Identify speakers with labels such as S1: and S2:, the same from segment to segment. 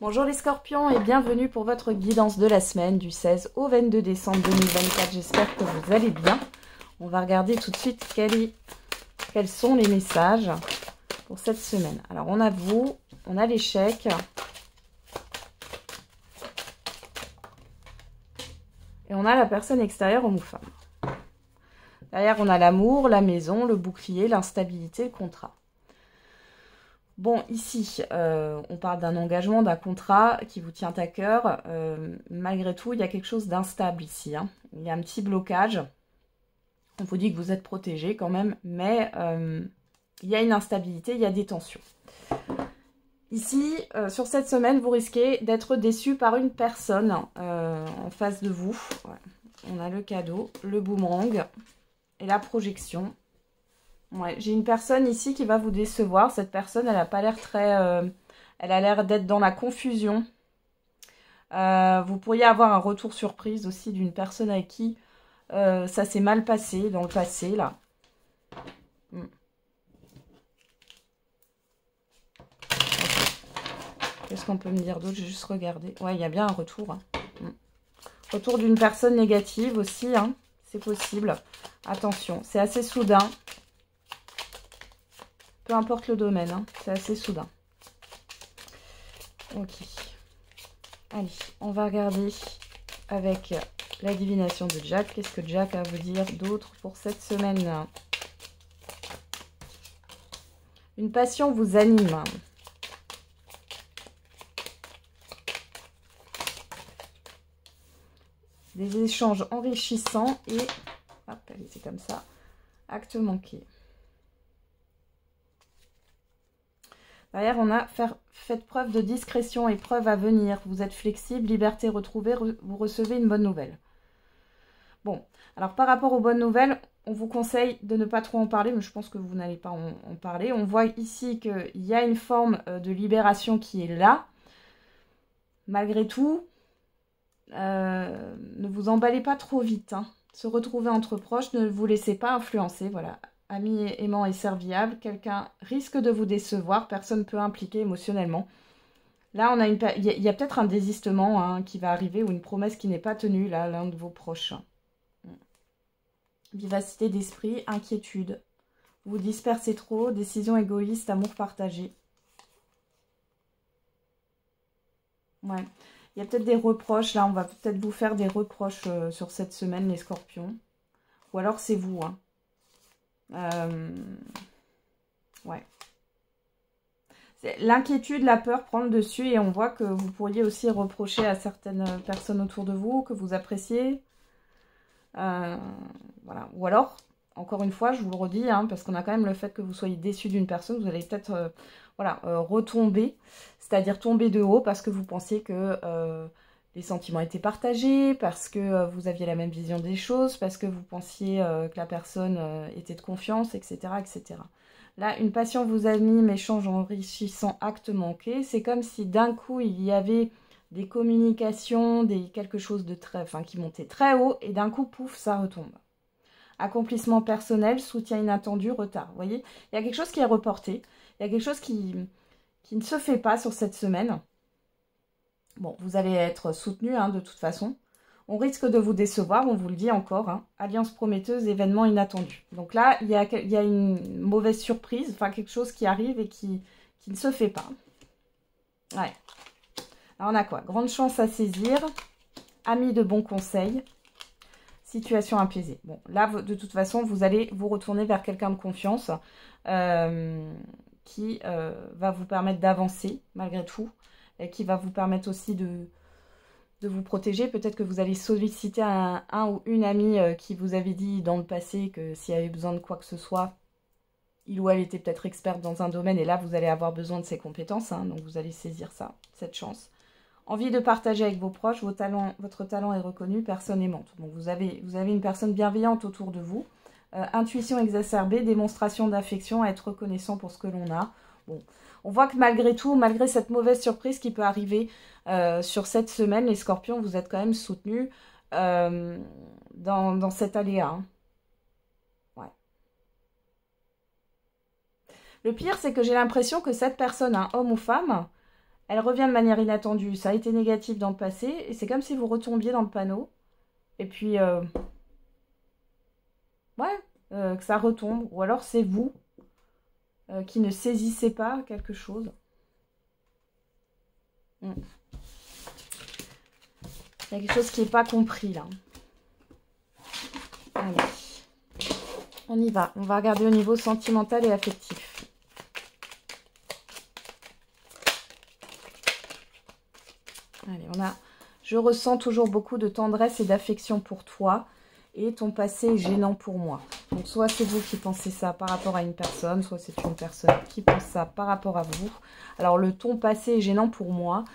S1: Bonjour les scorpions et bienvenue pour votre guidance de la semaine du 16 au 22 décembre 2024. J'espère que vous allez bien. On va regarder tout de suite quels sont les messages pour cette semaine. Alors on a vous, on a l'échec. Et on a la personne extérieure, homme ou femme. Derrière on a l'amour, la maison, le bouclier, l'instabilité, le contrat. Bon, ici, on parle d'un engagement, d'un contrat qui vous tient à cœur. Malgré tout, il y a quelque chose d'instable ici. Hein. Il y a un petit blocage. On vous dit que vous êtes protégé quand même, mais il y a une instabilité, il y a des tensions. Ici, sur cette semaine, vous risquez d'être déçu par une personne en face de vous. Ouais. On a le cadeau, le boomerang et la projection. Ouais, j'ai une personne ici qui va vous décevoir. Cette personne, elle n'a pas l'air très... elle a l'air d'être dans la confusion. Vous pourriez avoir un retour surprise aussi d'une personne avec qui ça s'est mal passé dans le passé, là. Qu'est-ce qu'on peut me dire d'autre? J'ai juste regardé. Ouais, il y a bien un retour. Hein. Retour d'une personne négative aussi, hein. C'est possible. Attention, c'est assez soudain. Peu importe le domaine, hein, c'est assez soudain. Ok. Allez, on va regarder avec la divination de Jack. Qu'est-ce que Jack a à vous dire d'autre pour cette semaine? Une passion vous anime. Des échanges enrichissants et... Hop, allez, c'est comme ça. Acte manqué. Derrière, on a fait preuve de discrétion et preuve à venir. Vous êtes flexible, liberté retrouvée, vous recevez une bonne nouvelle. Bon, alors par rapport aux bonnes nouvelles, on vous conseille de ne pas trop en parler, mais je pense que vous n'allez pas en parler. On voit ici qu'il y a une forme de libération qui est là. Malgré tout, ne vous emballez pas trop vite. Hein. Se retrouver entre proches, ne vous laissez pas influencer, voilà. Ami aimant et serviable, quelqu'un risque de vous décevoir, personne ne peut impliquer émotionnellement. Là, on a il y a peut-être un désistement hein, qui va arriver ou une promesse qui n'est pas tenue, là, l'un de vos proches. Vivacité d'esprit, inquiétude. Vous dispersez trop, décision égoïste, amour partagé. Ouais. Il y a peut-être des reproches, là, on va peut-être vous faire des reproches sur cette semaine, les scorpions. Ou alors c'est vous, hein. Ouais. L'inquiétude, la peur prend le dessus et on voit que vous pourriez aussi reprocher à certaines personnes autour de vous que vous appréciez. Voilà. Ou alors, encore une fois, je vous le redis, hein, parce qu'on a quand même le fait que vous soyez déçu d'une personne, vous allez peut-être retomber, c'est-à-dire tomber de haut parce que vous pensiez que les sentiments étaient partagés, parce que vous aviez la même vision des choses, parce que vous pensiez que la personne était de confiance, etc., etc. Là, une passion vous anime, échange enrichissant, acte manqué. C'est comme si d'un coup, il y avait des communications, quelque chose de qui montait très haut, et d'un coup, pouf, ça retombe. Accomplissement personnel, soutien inattendu, retard. Vous voyez, il y a quelque chose qui est reporté. Il y a quelque chose qui ne se fait pas sur cette semaine. Bon, vous allez être soutenu hein, de toute façon. On risque de vous décevoir, on vous le dit encore. Hein. Alliance prometteuse, événement inattendu. Donc là, il y a une mauvaise surprise, enfin quelque chose qui arrive et qui ne se fait pas. Ouais. Alors on a quoi? Grande chance à saisir. Amis de bons conseils. Situation apaisée. Bon, là, de toute façon, vous allez vous retourner vers quelqu'un de confiance qui va vous permettre d'avancer malgré tout. Et qui va vous permettre aussi de vous protéger. Peut-être que vous allez solliciter un ou une amie qui vous avait dit dans le passé que s'il y avait besoin de quoi que ce soit, il ou elle était peut-être experte dans un domaine et là, vous allez avoir besoin de ses compétences. Hein, donc, vous allez saisir ça, cette chance. Envie de partager avec vos proches, votre talent est reconnu, personne aimante. Donc, vous avez une personne bienveillante autour de vous. Intuition exacerbée, démonstration d'affection, être reconnaissant pour ce que l'on a. Bon, on voit que malgré tout, malgré cette mauvaise surprise qui peut arriver sur cette semaine, les scorpions, vous êtes quand même soutenus dans cet aléa. Hein. Ouais. Le pire, c'est que j'ai l'impression que cette personne, homme ou femme, Elle revient de manière inattendue. Ça a été négatif dans le passé. Et c'est comme si vous retombiez dans le panneau. Et puis, ouais, que ça retombe. Ou alors c'est vous qui ne saisissez pas quelque chose. Il y a quelque chose qui n'est pas compris là. Allez, on y va. On va regarder au niveau sentimental et affectif. Allez, on a... Je ressens toujours beaucoup de tendresse et d'affection pour toi. Et ton passé est gênant pour moi. Donc, soit c'est vous qui pensez ça par rapport à une personne, soit c'est une personne qui pense ça par rapport à vous. Alors, le ton passé est gênant pour moi.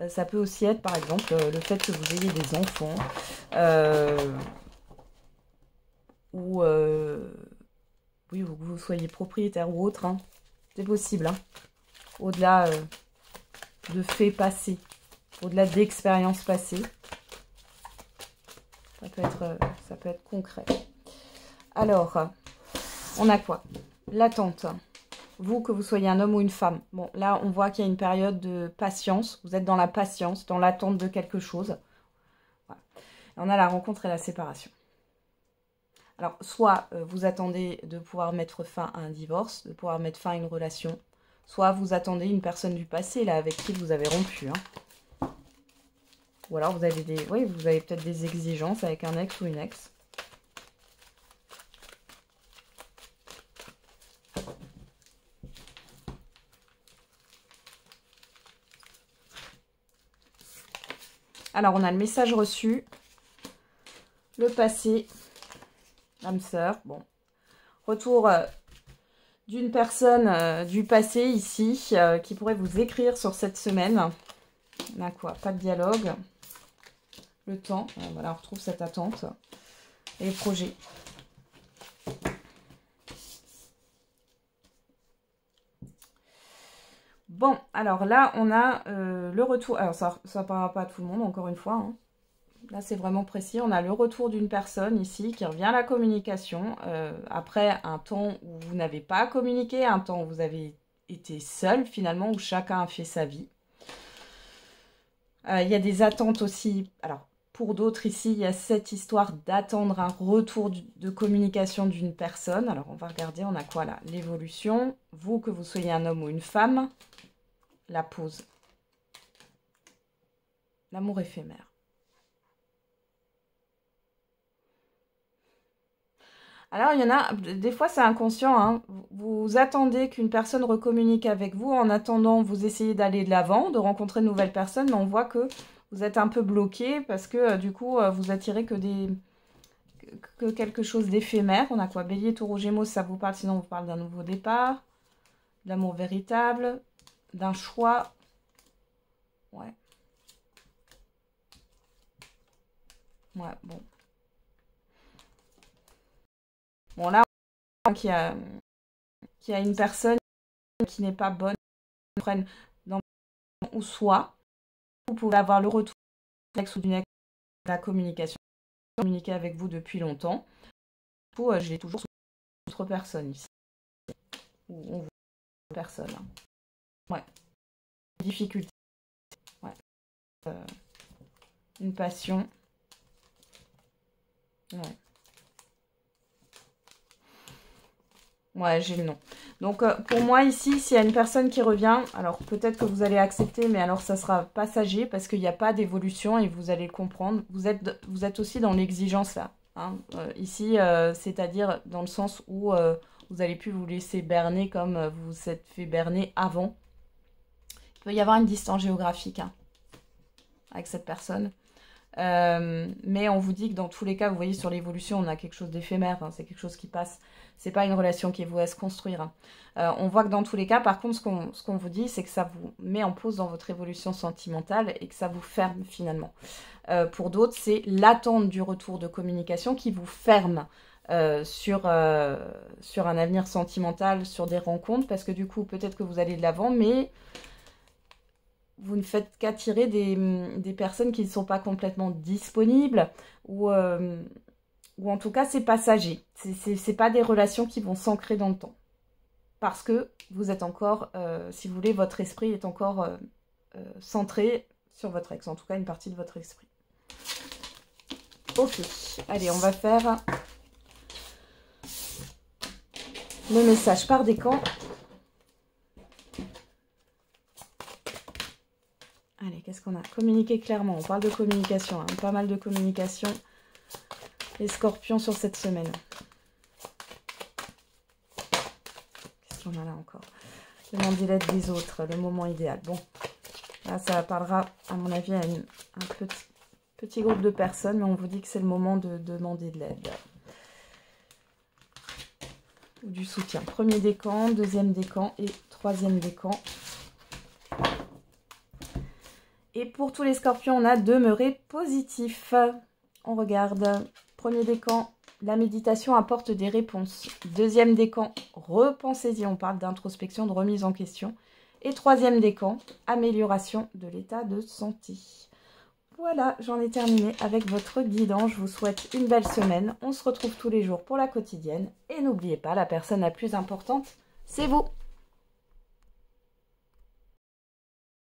S1: Ça peut aussi être, par exemple, le fait que vous ayez des enfants. Ou oui, que vous soyez propriétaire ou autre. Hein. C'est possible. Hein. Au-delà de faits passés. Au-delà d'expériences passées. Ça peut être concret. Alors, on a quoi? L'attente. Vous, que vous soyez un homme ou une femme. Bon, là, on voit qu'il y a une période de patience. Vous êtes dans la patience, dans l'attente de quelque chose. Voilà. On a la rencontre et la séparation. Alors, soit vous attendez de pouvoir mettre fin à un divorce, de pouvoir mettre fin à une relation. Soit vous attendez une personne du passé, là, avec qui vous avez rompu. Hein. Ou alors vous avez des, oui, vous avez peut-être des exigences avec un ex ou une ex. Alors on a le message reçu, le passé, l'âme sœur, bon. Retour d'une personne du passé ici qui pourrait vous écrire sur cette semaine. On a quoi? Pas de dialogue. Le temps, voilà, on retrouve cette attente. Et les projets. Bon, alors là, on a le retour. Alors, ça ne parlera pas à tout le monde, encore une fois. Hein. Là, c'est vraiment précis. On a le retour d'une personne ici qui revient à la communication. Après un temps où vous n'avez pas communiqué, un temps où vous avez été seul, finalement, où chacun a fait sa vie. Il y a des attentes aussi. Alors, pour d'autres ici, il y a cette histoire d'attendre un retour de communication d'une personne. Alors, on va regarder, on a quoi là? L'évolution. Vous, que vous soyez un homme ou une femme. La pause. L'amour éphémère. Alors, il y en a, des fois c'est inconscient, hein. Vous attendez qu'une personne recommunique avec vous. En attendant, vous essayez d'aller de l'avant, de rencontrer de nouvelles personnes, mais on voit que vous êtes un peu bloqué parce que du coup, vous attirez que quelque chose d'éphémère. On a quoi? Bélier, Taureau, Gémeaux, ça vous parle, sinon on vous parle d'un nouveau départ, d'amour véritable, d'un choix. Ouais. Ouais, bon. Bon, là, on voit qu'il y a une personne qui n'est pas bonne, prenne dans ou soit, vous pouvez avoir le retour d'un ex ou d'une ex de la communication, communiquer avec vous depuis longtemps. Du coup, je l'ai toujours sous autre personne ici. Ou on voit personne. Hein. Ouais. Difficulté. Ouais. Une passion. Ouais. Ouais, j'ai le nom. Donc, pour moi, ici, s'il y a une personne qui revient, alors peut-être que vous allez accepter, mais alors ça sera passager parce qu'il n'y a pas d'évolution et vous allez le comprendre. Vous êtes aussi dans l'exigence là. Hein. Ici, c'est-à-dire dans le sens où vous allez plus vous laisser berner comme vous vous êtes fait berner avant. Il peut y avoir une distance géographique hein, avec cette personne. Mais on vous dit que dans tous les cas, vous voyez sur l'évolution, on a quelque chose d'éphémère, hein, c'est quelque chose qui passe. C'est pas une relation qui est vouée à se construire. Hein. On voit que dans tous les cas, par contre, ce qu'on vous dit, c'est que ça vous met en pause dans votre évolution sentimentale et que ça vous ferme finalement. Pour d'autres, c'est l'attente du retour de communication qui vous ferme sur un avenir sentimental, sur des rencontres, parce que du coup, peut-être que vous allez de l'avant, mais vous ne faites qu'attirer des personnes qui ne sont pas complètement disponibles ou en tout cas c'est passager. C'est pas des relations qui vont s'ancrer dans le temps. Parce que vous êtes encore, si vous voulez, votre esprit est encore centré sur votre ex, en tout cas une partie de votre esprit. Ok, allez, on va faire le message par décan. Allez, qu'est-ce qu'on a? Communiquer clairement, on parle de communication, hein, pas mal de communication. Les scorpions sur cette semaine. Qu'est-ce qu'on a là encore? Demander l'aide des autres, le moment idéal. Bon, là ça parlera à mon avis à un petit groupe de personnes, mais on vous dit que c'est le moment de demander de l'aide. Ou du soutien. Premier décan, deuxième décan et troisième décan. Et pour tous les scorpions, on a demeuré positif. On regarde. Premier décan, la méditation apporte des réponses. Deuxième décan, repensez-y. On parle d'introspection, de remise en question. Et troisième décan, amélioration de l'état de santé. Voilà, j'en ai terminé avec votre guidance. Je vous souhaite une belle semaine. On se retrouve tous les jours pour la quotidienne. Et n'oubliez pas, la personne la plus importante, c'est vous.